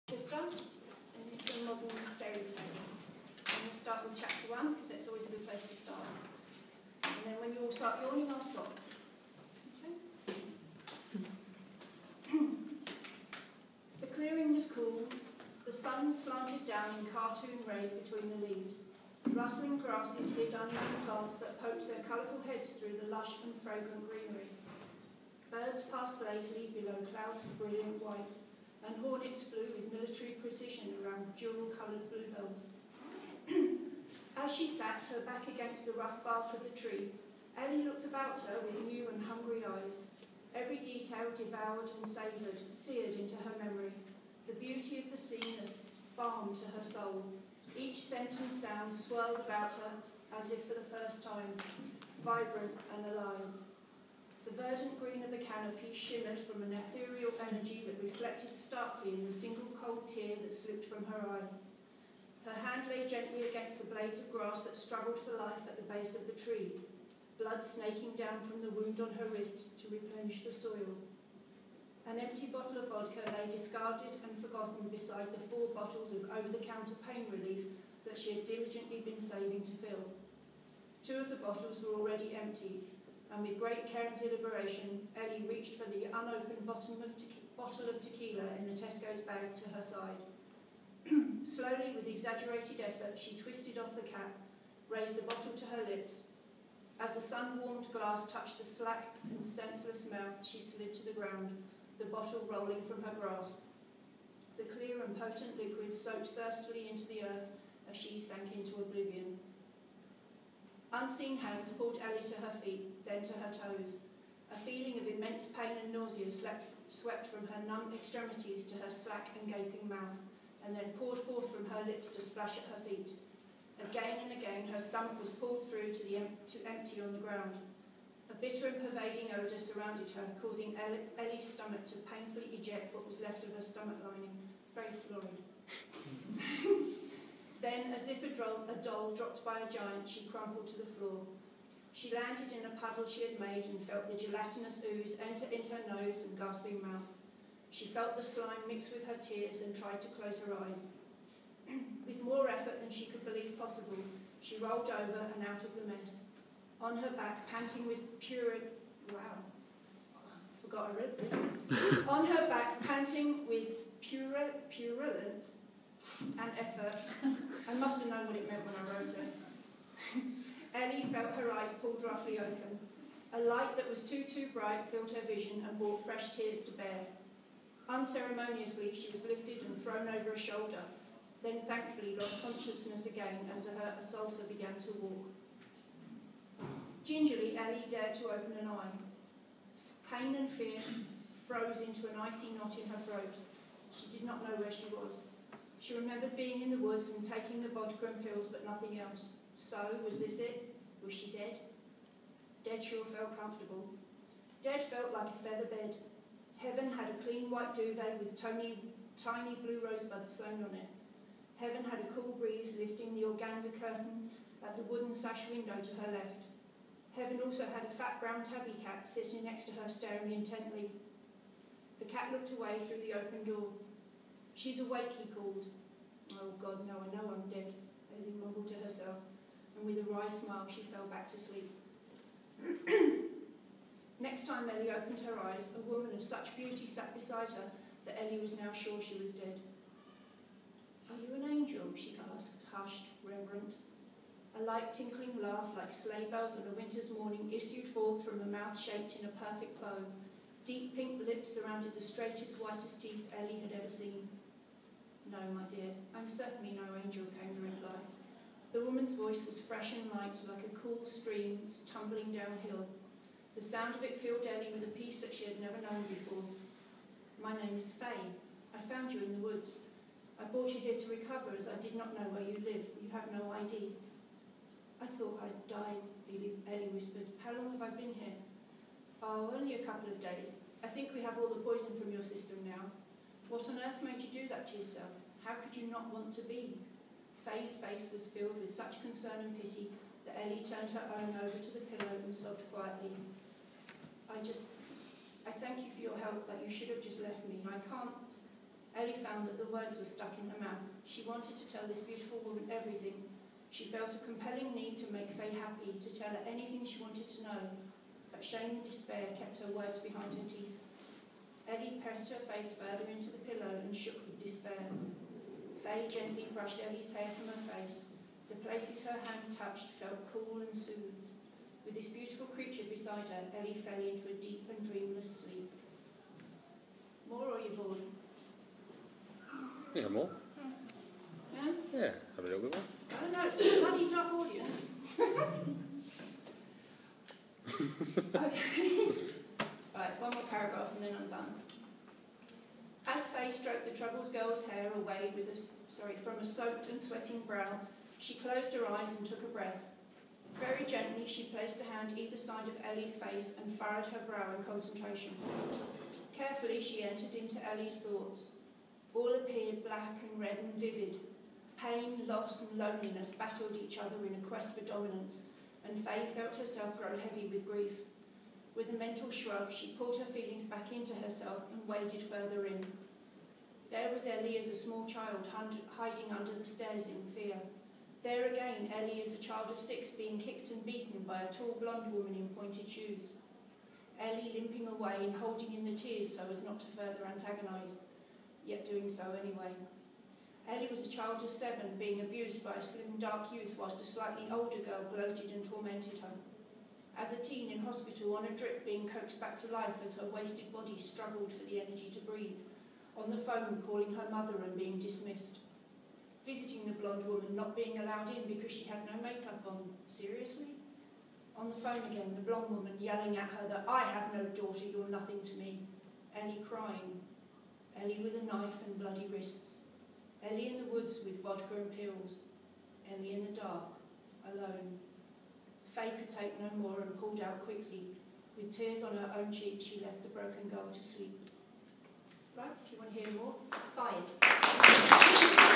Colchester, and it's a modern fairy tale. I'm going to start with chapter 1 because it's always a good place to start. And then when you all start yawning, I'll stop. Okay? The clearing was cool. The sun slanted down in cartoon rays between the leaves. Rustling grasses hid unknown plants that poked their colourful heads through the lush and fragrant greenery. Birds passed lazily below clouds of brilliant white, and hornets flew with military precision around jewel-coloured bluebells. As she sat, her back against the rough bark of the tree, Ellie looked about her with new and hungry eyes. Every detail devoured and savoured, seared into her memory. The beauty of the scene as balm to her soul. Each scent and sound swirled about her as if for the first time, vibrant and alive. The verdant green of the canopy shimmered from an ethereal energy that reflected starkly in the single cold tear that slipped from her eye. Her hand lay gently against the blades of grass that struggled for life at the base of the tree, blood snaking down from the wound on her wrist to replenish the soil. An empty bottle of vodka lay discarded and forgotten beside the 4 bottles of over-the-counter pain relief that she had diligently been saving to fill. 2 of the bottles were already empty, and with great care and deliberation, Ellie reached for the unopened bottle of tequila in the Tesco's bag to her side. Slowly, with exaggerated effort, she twisted off the cap, raised the bottle to her lips. As the sun-warmed glass touched the slack and senseless mouth, she slid to the ground, the bottle rolling from her grasp. The clear and potent liquid soaked thirstily into the earth as she sank into oblivion. Unseen hands pulled Ellie to her feet, then to her toes. A feeling of immense pain and nausea swept from her numb extremities to her slack and gaping mouth, and then poured forth from her lips to splash at her feet. Again and again her stomach was pulled through to empty on the ground. A bitter and pervading odour surrounded her, causing Ellie's stomach to painfully eject what was left of her stomach lining. It's very florid. Then, as if a doll dropped by a giant, she crumpled to the floor. She landed in a puddle she had made and felt the gelatinous ooze enter into her nose and gasping mouth. She felt the slime mix with her tears and tried to close her eyes. With more effort than she could believe possible, she rolled over and out of the mess. On her back, panting with On her back, panting with purulence and effort. I must have known what it meant when I wrote it. Ellie felt her eyes pulled roughly open. A light that was too bright filled her vision and brought fresh tears to bear. Unceremoniously, she was lifted and thrown over a shoulder, then thankfully lost consciousness again as her assaulter began to walk. Gingerly, Ellie dared to open an eye. Pain and fear froze into an icy knot in her throat. She did not know where she was. She remembered being in the woods and taking the vodka and pills, but nothing else. So, was this it? Was she dead? Dead sure felt comfortable. Dead felt like a feather bed. Heaven had a clean white duvet with tiny blue rosebuds sewn on it. Heaven had a cool breeze lifting the organza curtain at the wooden sash window to her left. Heaven also had a fat brown tabby cat sitting next to her, staring intently. The cat looked away through the open door. "She's awake," he called. "Oh God, no, I know I'm dead," Ellie mumbled to herself, and with a wry smile she fell back to sleep. Next time Ellie opened her eyes, a woman of such beauty sat beside her that Ellie was now sure she was dead. "Are you an angel?" she asked, hushed, reverent. A light tinkling laugh like sleigh bells on a winter's morning issued forth from a mouth shaped in a perfect bow. Deep pink lips surrounded the straightest, whitest teeth Ellie had ever seen. "No, my dear, I'm certainly no angel," came the reply. The woman's voice was fresh and light, like a cool stream tumbling downhill. The sound of it filled Ellie with a peace that she had never known before. "My name is Faye. I found you in the woods. I brought you here to recover, as I did not know where you live. You have no ID." "I thought I'd died," Ellie whispered. "How long have I been here?" "Oh, only a couple of days. I think we have all the poison from your system now. What on earth made you do that to yourself? How could you not want to be?" Faye's face was filled with such concern and pity that Ellie turned her own over to the pillow and sobbed quietly. I thank you for your help, but you should have just left me. I can't. Ellie found that the words were stuck in her mouth. She wanted to tell this beautiful woman everything. She felt a compelling need to make Faye happy, to tell her anything she wanted to know, but shame and despair kept her words behind her teeth. Ellie pressed her face further into the pillow and shook with despair. Faye gently brushed Ellie's hair from her face. The places her hand touched felt cool and soothed. With this beautiful creature beside her, Ellie fell into a deep and dreamless sleep. More, or are you bored? Yeah, more. Yeah? Yeah, have a little bit more. I don't know, it's a bloody tough audience. Okay. Right, one more paragraph and then I'm done. As Faye stroked the Troubles girl's hair away with from a soaked and sweating brow, she closed her eyes and took a breath. Very gently, she placed a hand either side of Ellie's face and furrowed her brow in concentration. Carefully, she entered into Ellie's thoughts. All appeared black and red and vivid. Pain, loss and loneliness battled each other in a quest for dominance, and Faye felt herself grow heavy with grief. With a mental shrug, she pulled her feelings back into herself and waded further in. There was Ellie as a small child, hiding under the stairs in fear. There again, Ellie as a child of 6 being kicked and beaten by a tall blonde woman in pointed shoes. Ellie limping away and holding in the tears so as not to further antagonise, yet doing so anyway. Ellie was a child of 7 being abused by a slim, dark youth whilst a slightly older girl gloated and tormented her. As a teen in hospital on a drip being coaxed back to life as her wasted body struggled for the energy to breathe. On the phone calling her mother and being dismissed. Visiting the blonde woman, not being allowed in because she had no makeup on. Seriously? On the phone again, the blonde woman yelling at her that I have no daughter, you're nothing to me. Ellie crying. Ellie with a knife and bloody wrists. Ellie in the woods with vodka and pills. Ellie in the dark, alone. Faye could take no more and pulled out quickly. With tears on her own cheek, she left the broken girl to sleep. Right, if you want to hear more, fired.